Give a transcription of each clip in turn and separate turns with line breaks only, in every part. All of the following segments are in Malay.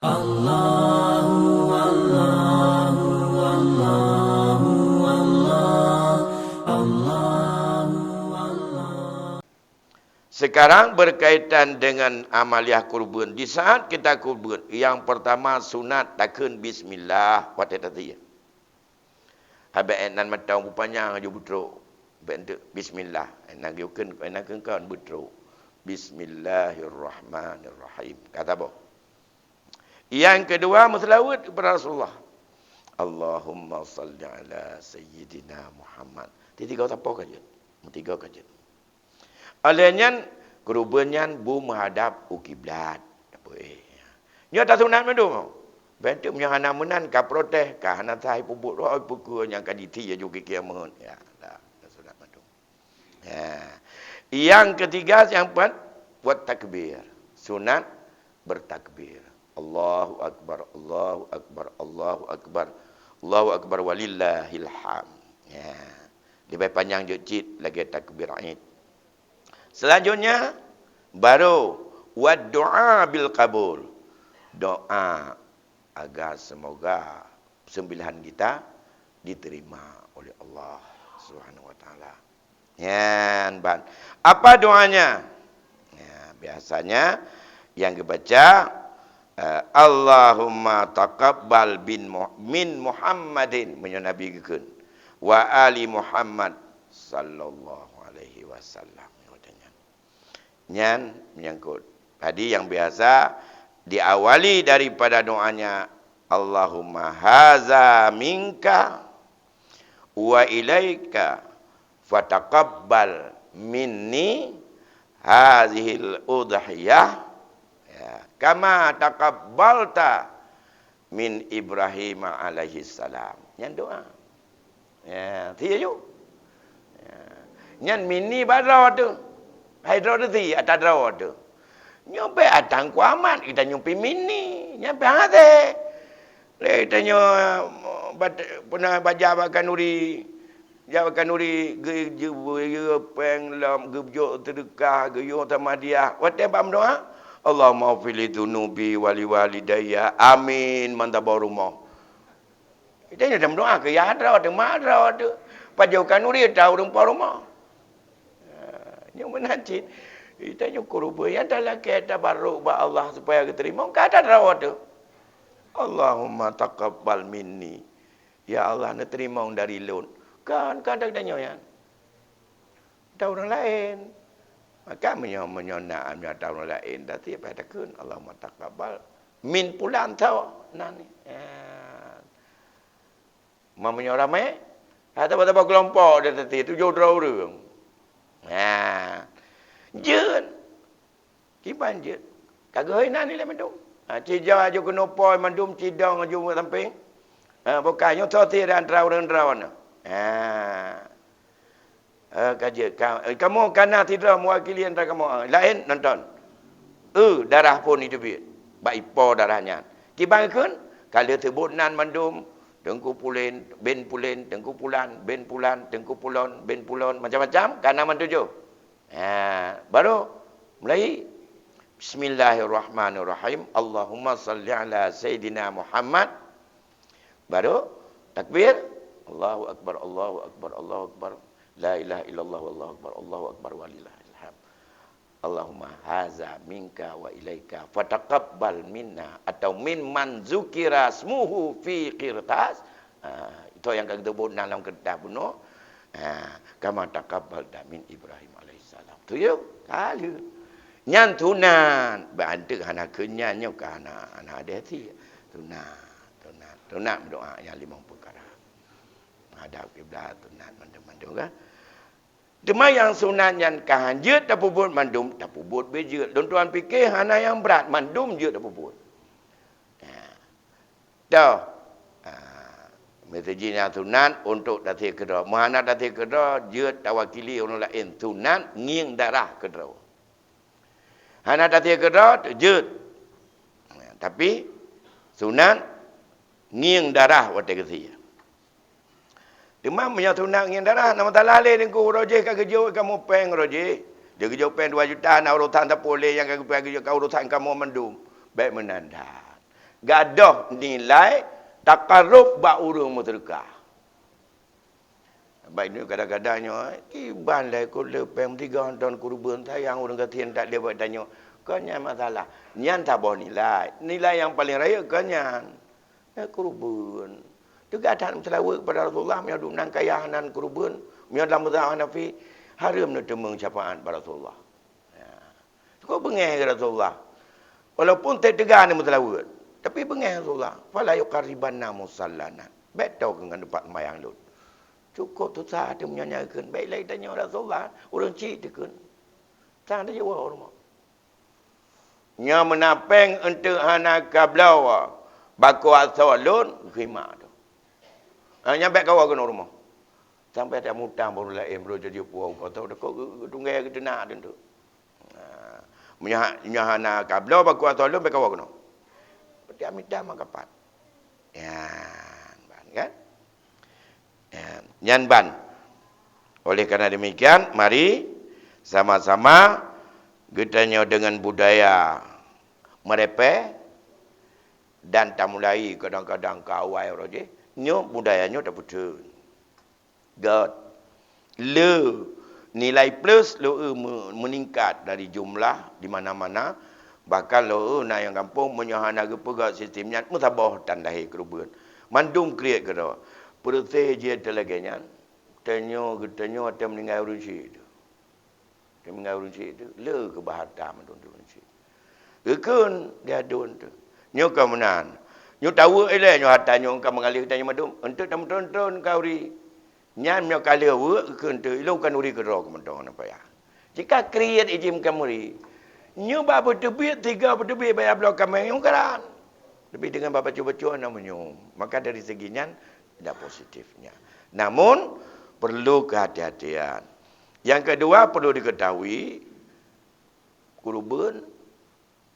Allahu Allahu Allahu Allah Allahu Allah.
Sekarang berkaitan dengan amaliah kurban. Di saat kita kurban, yang pertama sunat takun bismillah wat tadi. Habis nan matang rupanya ju butro. Bentuk bismillah. Nan yukeun nan kan butro. Bismillahirrahmanirrahim. Kata apa? Yang kedua berselawat kepada Rasulullah. Allahumma salli ala sayyidina Muhammad. Tiga apa kaje? Tiga kaje. Alanya kerubannya bu menghadap ke kiblat. Apa Nya tak sunat mendung. Bentuk punya hana menan ka protes ka hana sai pubuk roh pukul yang kaditi ya juga kiamat. Ya, tak sunat mendung. Ya. Yang ketiga yang empat buat takbir. Sunat bertakbir. Allahu akbar, Allahu akbar, Allahu akbar. Allahu akbar walillahil ham. Ya. Lebih panjang je cit lagi takbir Aid. Selanjutnya baru wad doa bil qabul. Doa agar semoga sembilan kita diterima oleh Allah Subhanahu wa taala. Ya, apa doanya? Ya, biasanya yang dibaca Allahumma taqabbal min Muhammadin menyanabikan wa ali Muhammad sallallahu alaihi wasallam. Nyan menyangkut. Tadi yang biasa diawali daripada doanya Allahumma haza minka wa ilaika fataqabbal minni hazihil udhiyah ya, kama taqabbalta min Ibrahim alaihi salam. Nyan doa. Ya, tiada. Ya. Nyan mini badra tu. Hidrologi atau draw tu. Nyampe atang kuamat kita nyampe mini, nyampe hati. Le tanya pernah baca kanuri, jawab kanuri ge peng lam gebjo terdekat ge yo tamadiah. Wat bam doa? Allahumma fili dunubi wali walidayya. Amin mantabarumah. Kita ni dalam doa ke ya draw tu madra tu. Pajau kanuri tahu rumpa rumah. Yang menajid kita nyukur yang dalam kita baru ba Allah supaya diterima kata rawat tu Allahumma taqabbal minni ya Allah nak terima dari lun kan kadang tanya yang tahu orang lain maka menyona tahu orang lain dah tiap takun Allahumma taqabbal min pulan tahu nani mamanya ramai atau apa kelompok dia tadi tu jodoh orang. Ha. Jeun. Kiban je. Kagak hina ni le mandum. Ha cija aju kena poi mandum cidang aju samping. Ha bukannya soti dan rau. Ha. Kaje kamu kana tidak mewakili antara kamu. Lain nonton. Darah pun itu bi. Baipo darahnya. Kiban kun kalau sebut nan mandum Tengku pulen, ben pulen, tengku pulan, ben pulan, tengku pulon, ben pulon, macam-macam. Karena mentuju. Baru mulai. Bismillahirrahmanirrahim. Allahumma salli ala Sayyidina Muhammad. Baru takbir. Allahu Akbar, Allahu Akbar, Allahu Akbar. La ilaha illallah, Allahu Akbar, Allahu Akbar, walillahil hamd. Allahumma haza minka wa ilaika fataqabbal minna atau min man zukira smuhu fi qirtas itu yang kita sebut dalam kertas bunuh kama taqabbal min Ibrahim alaihissalam tu yo kali nyan tunan bantu hana kenyanyo kana ana deti tunan doa yang 5 perkara hadap kiblat tunan mandem kan. Cuma yang sunat yang kahanjut tak pubut mandum tak pubut bejut. Dan tuan fikir hana yang berat mandum je tak pubut. Dah. Metodenya sunat untuk datang kedua. Mana datang kedua jut tak wakili orang lain. Sunat nging darah kedua. Hana datang kedua jut. Tapi sunat nging darah waktu kedua. Demam menyatu nak ngin darah nama talale dengku roje ka gejo kamu peng roje. Dia gejo peng 2 juta nak urutan tak boleh yang ka gejo ka urutan kamu mendum. Baik menandat. gadah nilai takarruf ba urang mutrekah. Baik ni kadang-kadangnya kiban lai ko lepem 3 tahun kurban tayang orang katian tak dia buat tanya. Kanya masalah. Nyan tak boleh nilai. Nilai yang paling raya kanya. Kurban. Juga ada selawat kepada Rasulullah miadu nang kayahanan kurban, miadu dalam mazhab Hanafi haram nak temung syafaat pada Rasulullah. Ya. Kau bengeh ke Rasulullah. Walaupun tak tegar ni selawat, tapi bengeh Rasulullah. Fala yuqarribanna musallana. Betul dengan tempat sembahyang lut. Cukup tu sah dia menyanyikan. Baik lagi tanya Rasulullah, orang cik tekun. Sang dia jawab orang. Nya menapeng untuk hana kablawa. Baku asalun khimah tu. Nyampe kau ke rumah. Sampai tak mutang baru lain baru jadi puau kau tahu dak tunggai ke nak tu. Menyahana kabla baku asalun baik kau kena. Dia minta makapat. Ya, kan? Nyan ban. Oleh karena demikian, mari sama-sama getanya dengan budaya merepe dan tak mulai kadang-kadang kawai roje. Nyo budayanya tak betul. God. Le nilai plus lo meningkat dari jumlah di mana-mana. Bahkan lo na yang kampung menyahana ke pegawai sistemnya mutabah tandai kerubuan. Mandung kriat ke dah. Peruteh je telaganya. Tanyo getanyo atau meninggal urunci itu. Dia meninggal urunci itu. Le ke bahata mandung urunci. Gekun dia adun tu. Nyo kemenan. Nyo tahu eleh nyo hata nyo kau mengalir tanya madum. Untuk tam tonton kau ri. Nyan nyo kali awu ke untuk ilu kan uri ke roh kementong apa ya. Jika create ijim kamuri. Nyo ba berdebit 3 berdebit bayar blok kami yang keran. Lebih dengan bapa cuba-cuba namanya. Maka dari segi nyan ada positifnya. Namun perlu kehati-hatian. Yang kedua perlu diketahui kurban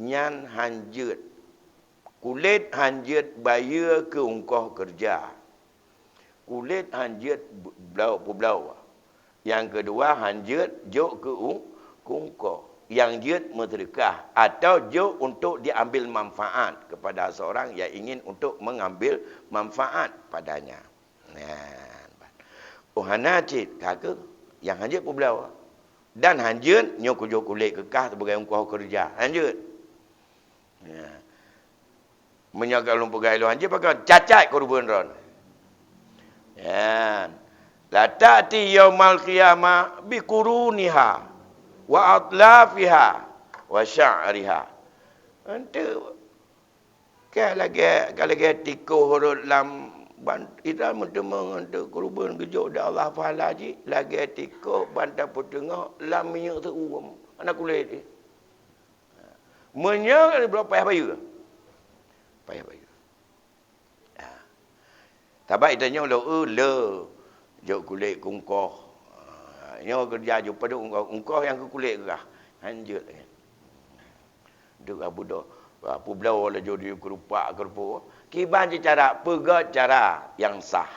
nyan hanjut. Kulit hanjut bayar ke ungkah kerja. Kulit hanjut belau. Yang kedua hanjut jok ke ungkah. Yang jut medrekah atau jok untuk diambil manfaat kepada seorang yang ingin untuk mengambil manfaat padanya. Ohana cik kakak yang hanjut belau. Dan hanjut nyok jok kulit kekah sebagai ungkah kerja. Hanjut. Ya. Menyaga lumpur gailu hanjut pakai cacat kurban ron. Ya. La ta'ti yaumal qiyamah bi quruniha wa atlafiha wa sya'riha. Untuk kalau lagi tiko huruf lam ida mentemang untuk kurban gejok dah Allah pahala ji lagi tiko bandar petengah lam minyak teruam anak kulit dia. Menyak berapa payah bayu? Payah bayu. Ya. Tabai tanya le jok kulit kungkoh. Nyo kerja jumpa pada ungkah yang ke kulit gerah. Hanjut kan. Duk abu dah. Apa belau lah jadi kerupak kerupa. Kiban je cara pegat cara yang sah.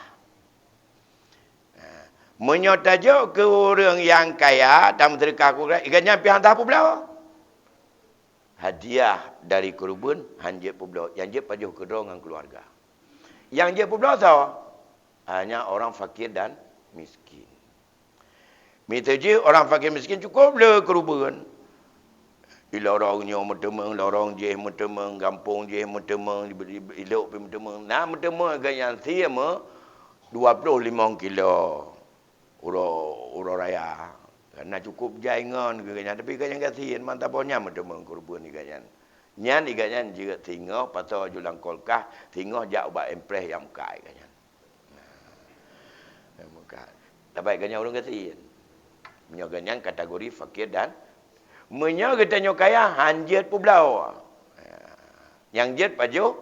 Menyotajuk ke orang yang kaya dan sedekah kurang ikannya pi hantar apa belau? Hadiah dari kurban hanjut pubelau. Yang je pajuh ke dengan keluarga. Yang je pubelau tahu hanya orang fakir dan miskin. Minta je orang fakir miskin cukup le kurban. Ila orangnya mentemeng, lorong je mentemeng, kampung je mentemeng, ilok pergi mentemeng. Nah mentemeng yang siapa 25 kilo. Uro raya. Karena cukup jaingan ke ganyan. Tapi ganyan kasihan mantap punya mentemeng kurban ni ganyan. Nyan ganyan juga tinggal pasal julang kolkah, tinggal jak ubat empreh yang kai ganyan. Nah, muka. Tapi ganyan orang kasihan. Menyoganyan kategori fakir dan menyogatanya kaya hanjat pubelau. Yang jet pajuh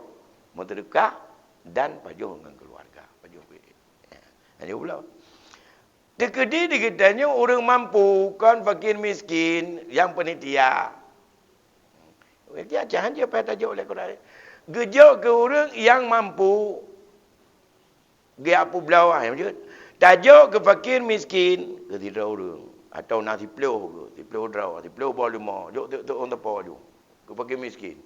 mutrekah dan pajuh dengan keluarga. Pajuh hanjat pubelau. Dekedi dikitanya orang mampu kan fakir miskin yang penitia. Dia jangan dia pada tajuk oleh Quran. Gejok ke orang yang mampu. Dia pubelau ah macam tajuk ke fakir miskin ke tidak orang. Atau nasi peluh ke, peluh draw, peluh bawah 5, jok orang tepa je. Ke fakir miskin.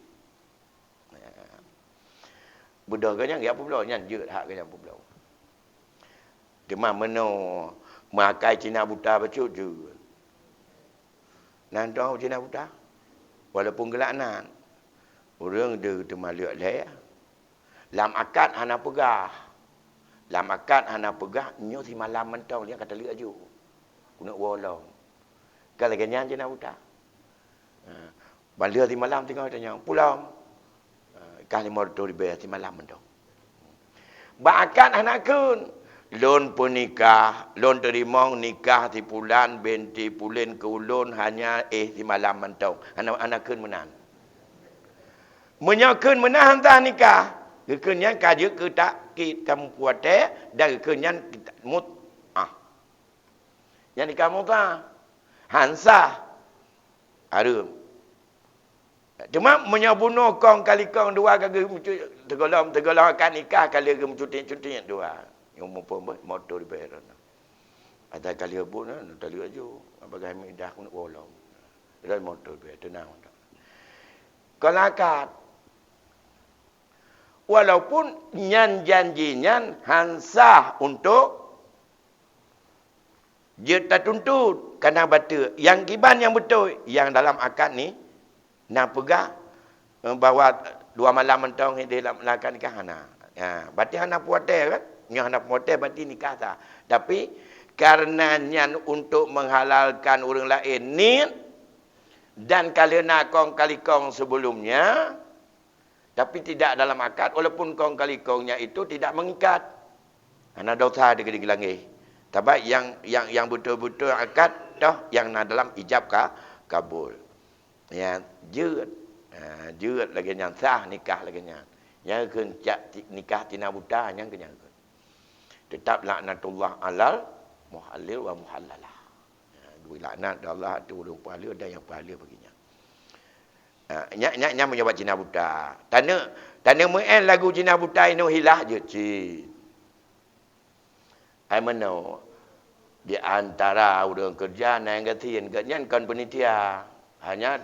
Budak kan yang apa pula nyan je hak kan apa pula. Cuma meno makai Cina buta becut je. Nan tahu Cina buta. Walaupun gelanan. Orang dia termaluk leh. Lam akad hana pegah. Lam akad hana pegah nyo si malam mentau dia kata liak aju. Kuna wolong. Kalau ganyan Cina buta. Balia si malam tengok tanya pulang. Kali morto di bayar si malam mentau. Bakad anak kun. Lon pun nikah, lon terimong nikah di bulan binti bulan ke ulun hanya di malam mentau. Anak kun menang. Menyakun menang hantar nikah. Kekenyan kaje ke tak kamu puate dan kekenyan mut yang nikah muta hansa ada. Cuma menyabuno kong kali kong dua kali tegolong akan nikah kali ke mencuti dua. Yang motor di bayar. Ada kali pun tak lihat je. Bagai medah pun wolong. Dan motor bayar tenang. Kalau akad walaupun nyan janjinya hansah untuk dia tak tuntut kerana bata. Yang kiban yang betul yang dalam akad ni nak pegang bahawa 2 malam mentong dia dalam melakukan nikah hana. Berarti hana puatai kan? Yang hana puatai berarti nikah tak. Tapi kerana nyan untuk menghalalkan orang lain ni dan kerana kong kali kong sebelumnya tapi tidak dalam akad walaupun kong kali kongnya itu tidak mengikat. Hana dosa dia gelangih. Tapi yang betul-betul akad dah yang dalam ijab kabul. Ya, jeut lagi yang sah nikah lagi yang. Yang kencak nikah tina buta yang kenyang. Tetap laknatullah alal muhallil wa muhallalah. Dua laknat Allah tu orang pahala dan yang pahala baginya. Nya menyebab Cina buta. Tanda muen lagu Cina buta ini hilah je cik. I know di antara orang kerja yang gatiin ganyan kan penitia hanya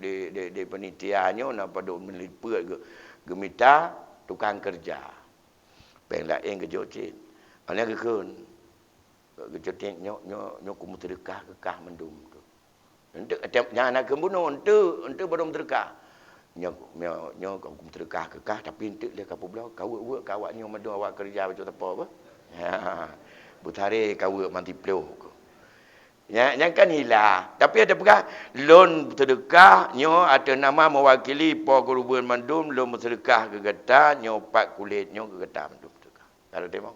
di penitiannya nak pada meliput gemita tukang kerja. Peng lain kerja cik. Ana gekun. Kerja cik nyok kumu terkah kekah mendum tu. Untuk yang anak kebunuh untuk belum terkah. Nyok kumu terkah kekah tapi untuk dia kapu belau kau kawaknya mendum awak kerja macam apa. Ya. Butare kau manti ploh. Yang kan hilah. Tapi ada pegah loan sedekah nyo ada nama mewakili po kerubuan mandum loan sedekah ke getah nyo pak kulit nyo ke getah mandum sedekah. Kalau demo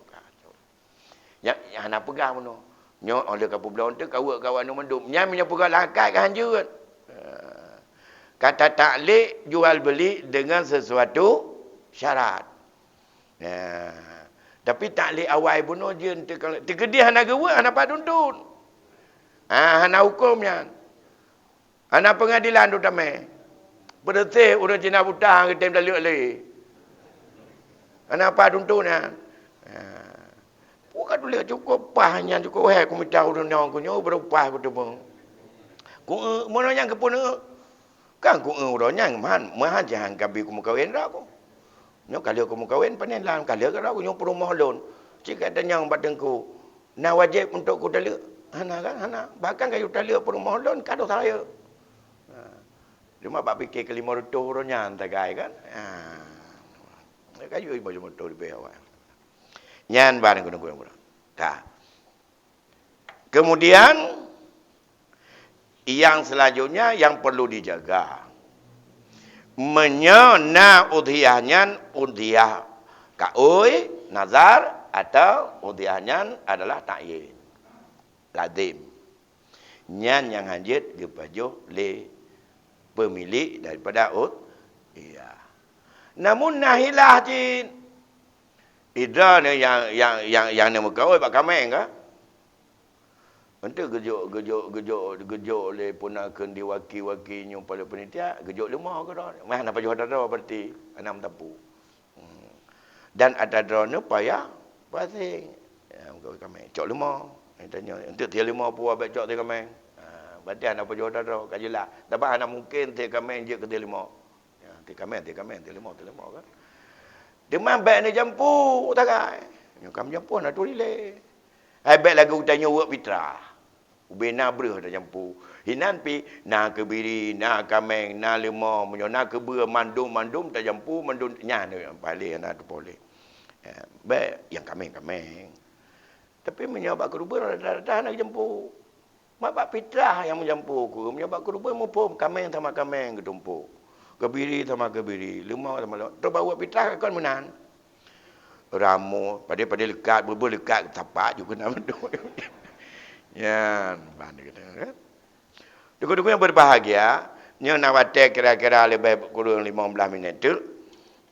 yang nak pegah mono. Nyo oleh kapu belon tu kawan no mandum. Nya punya pegah lakat kan hanjut. Kata taklid jual beli dengan sesuatu syarat. Tapi taklid awal bunuh je terkedih hana gewa hana pak tuntun. Hana hukumnya. Hana pengadilan tu tamai. Berdetih udah Cina buta kita dah lihat lagi. Hana apa tuntunnya. Bukan boleh cukup pahnya cukup aku minta udah nyong kunyo berupah aku tu pun. Ku mana yang kepun kan ku udah nyang mahan jangan kabi ku kawin dah aku. Nyo kalau aku kawin panen lah kalau kalau aku nyo perumah lon. Jika ada nyang batengku. Nah wajib untuk ku dalek. Hana kan hana bahkan kayu tali perumah lon kado saya. Cuma bab fikir ke 500 orangnya antagai kan. Kayu ibu motor di bawah. Nyan barang guna. Dah. Kemudian yang selanjutnya yang perlu dijaga. Menyana udhiyahnya udhiyah kaui nazar atau udhiyahnya adalah ta'yin. Lazim. Nyan yang hanjit kepajuh le pemilik daripada iya. Namun nahilah jin. Idra ni yang nama kau pak kameng ke? Ente gejok le punakan diwaki nyu pada penitia, gejok lemah ke dah. Mah nak pajuh dah berarti enam tapu. Dan ada drone payah pasing. Kau kameng cok lemah. Tanya untuk dia lima puas becok dia kameng. Berarti anak pajuh dah kajilah. Tapi anak mungkin dia kameng je ke dia lima. Ya, dia kameng dia lima kan. Demam baik ni jampu takai. Nyokam jampu nak tu rile. Ai baik lagu tanya work fitrah. Ubena breh dah jampu. Hinan pi na kebiri, na kameng, na lemah, menyona kebeur mandum tak jampu, mandum nya ni balik na tu boleh. Baik yang kameng. Tapi menyabak kerubur dah nak jampu. Mak bak fitrah yang menjampu ku. Menyabak kerubur mupum kameng sama kameng ketumpuk. Kebiri sama kebiri, lemah sama lemah. Terbawa fitrah kan menan. Ramu, pada lekat, berbur lekat tapak juga nama tu. Ya, mana kita kan? Duku-duku yang berbahagia, nyo nak watek kira-kira lebih kurang 15 minit tu.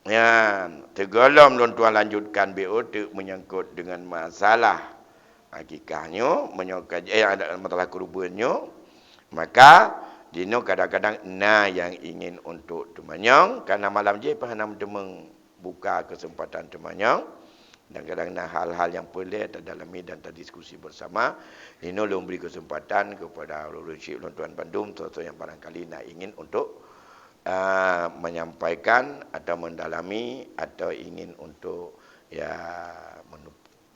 Ya, tergolong tuan lanjutkan BO tu menyangkut dengan masalah hakikahnya, menyangkut ada masalah kerubuannya. Maka dino kadang-kadang yang ingin untuk temanyang karena malam je pahanam temeng buka kesempatan temanyang dan kadang-kadang hal-hal yang pelik terdalami dan terdiskusi bersama. Dino beri kesempatan kepada leadership Tuan Bandung sesuatu yang barangkali nak ingin untuk menyampaikan atau mendalami atau ingin untuk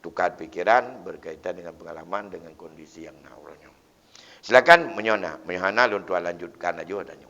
tukar pikiran berkaitan dengan pengalaman dengan kondisi yang naurnya. Silakan menyona, Tuan lanjutkan aja adanya.